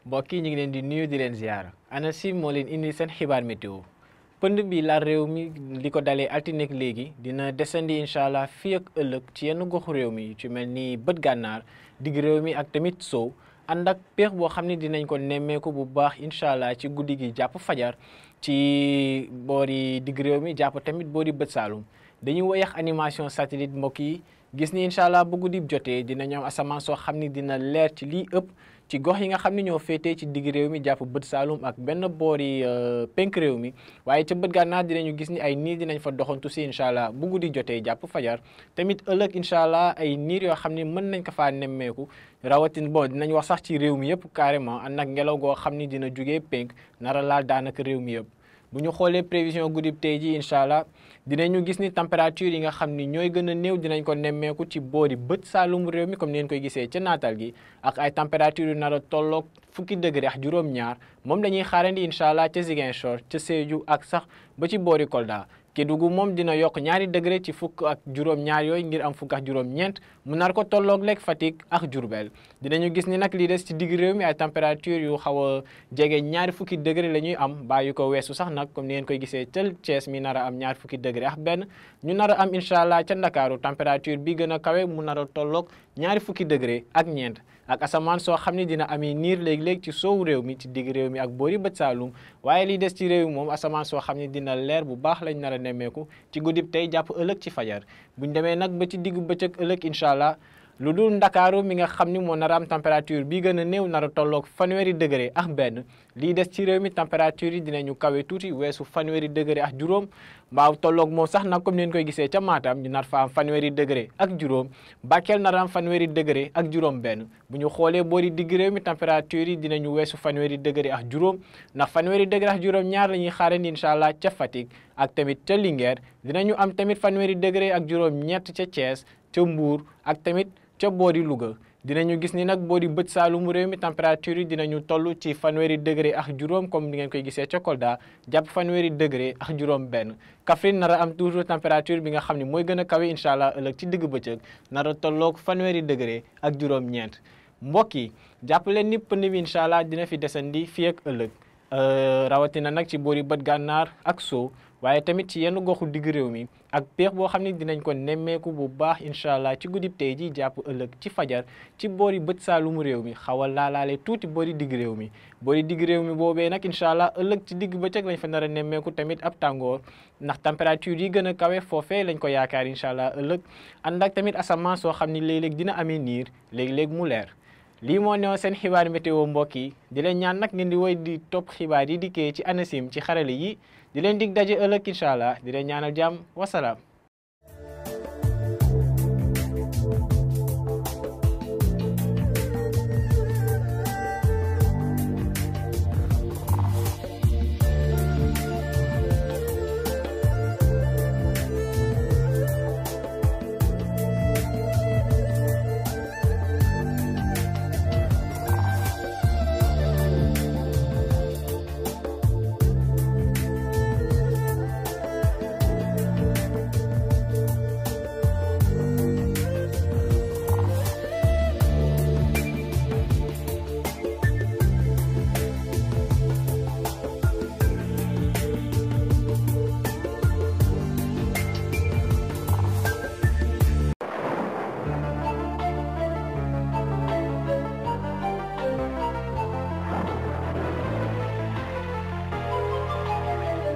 mbokk yi ñu ngi leen di nuyu di leen ziar Anacim moo leen indi seen xibaar météo pënd bi la réew mi li ko dalee altine ak léegi dina desandi incha allah fii ak ëllëg ci yenn goxu réew mi ci mel ni bët gànnaar digg réew mi ak tamit sow ànd ak peex boo xam ne dinañ ko nemmeeku bu baax incha allah ci guddi gi jàpp fajar ci boori digg réew mi jàpp tamit boori bët saalum dañuy woyax animation satellite mbokk yi gis ni incha allah bu guddi jotee dina ñoom asamaan soo xam ni dina leer ci lii ëpp ci gox yi nga xam ne ñoo féetee ci digg réew mi jàpp bët saalum ak benn boori penk réew mi waaye ca bët gànnaar dinañu gis ni ay niir dinañ fa doxantu si incha allah bu guddi jotee jàpp fajar tamit ëllëg incha allah ay niir yoo xam ne mën nañ ko faa nemmeeku rawatin bon dinañ wax sax ci réew mi yëpp carrément ànd ak ngelaw goo xam ni dina jugee penk nara laal daanaka réew mi yëpp. bu ñu xoolee prévision guddi tey ji incha allah dinañu gis ni température yi nga xam ni ñooy gën a néew dinañ ko nemmeeku ci boori bët saalum réew mi comme ni ngeen koy gisee ca naatal gi ak ay température yu nar a tolloog fukki degré ak juróom-ñaar moom la ñuy xaarandi incha allah ca Ziguinchor ca Sédhiou ak sax ba ci boori Kolda. Kédougou moom dina yokk ñaari degré ci fukk ak juróom-ñaar yooyu ngir am fukk ak juróom-ñeent mu nar ko tolloog lekk Fatick ak Diourbel dinañu gis ni nag li des ci digg réew mi ay température yu xaw a jege ñaari fukki degré la ñuy am bàyyi ko weesu sax nag comme ni ngeen koy gisee ca Thiès mi nar a am ñaari fukki degré ak benn ñu nar a am incha allah ca Ndakaaru température bi gën a kawe mu nar a tolloog ñaari fukki degré ak ñeent ak asamaan soo xam ne dina ami niir léeg-léeg ci soowu réew mi ci digg réew mi ak boori bët saalum waaye li des ci réew mi moom asamaan soo xam ne dina leer bu baax lañ nar a nemmeeku ci guddib tey jàpp ëllëg ci fajar buñ demee nag ba ci diggu bëccëg ëllëg incha allah lu dul ndakaaru mi nga xam ni moo nar a am température bi gën a néew nar a tolloog fanweeri degré ak benn lii des ci réew mi température yi dinañu kawe tuuti weesu fanweeri degré ak juróom mbaa tolloog moom sax nag comme ni ngeen koy gisee ca Matam ñu nar fa am fanweeri degré ak juróom Bakel nar a am fanweeri degré ak juróom benn bu ñu xoolee boori digg réew mi température yi dinañu weesu fanweeri degré ak juróom ndax fanweeri degré ak juróom ñaar la ñuy xaarandi incha allah ca Fatick ak tamit ca Linguère dinañu am tamit fanweeri degré ak juróom ñett ca Thiès ca Mbour ak tamit ca boori Louga dinañu gis ni nag boori bët saalumu réew mi température yi dinañu toll ci fanweeri degré ak juróom comme ni ngeen koy gisee ca Kolda jàpp fanweeri degré ak juróom benn Kaffrine nar a am toujours température bi nga xam ne mooy gën a kawe incha allah ëllëg ci digg bëccëg nar a tolloog fanweeri degré ak juróom ñeent mbokk yi jàpp leen ni pënd bi incha allah dina fi desandi fii ak ëllëg rawatina nag ci boori bët gànnaar ak sow waaye tamit ci yenn goxu digg réew mi ak peex boo xam ne dinañ ko nemmeeku bu baax incha allah ci guddib tey ji jàpp ëllëg ci fajar ci boori bët saalumu réew mi xaw a laalaale tuuti boori digg réew mi boori digg réew mi boobee nag incha allah ëllëg ci digg bëccëg lañ fa nar a nemmeeku tamit ab tàngoor ndax température yi gën a kawe foofee lañ ko yaakaar incha allah ëllëg ànd ak tamit asamaan soo xam ni léeg-léeg dina amee niir léeg-léeg mu leer lii moo newoon seen xibaar météo mbokk yi di leen ñaan nag ngeen di woy di topp xibaar yi dikkee ci Anacim ci xarale yi di leen dig daje ëllëg incha allah di leen ñaanal jàmm wasalaam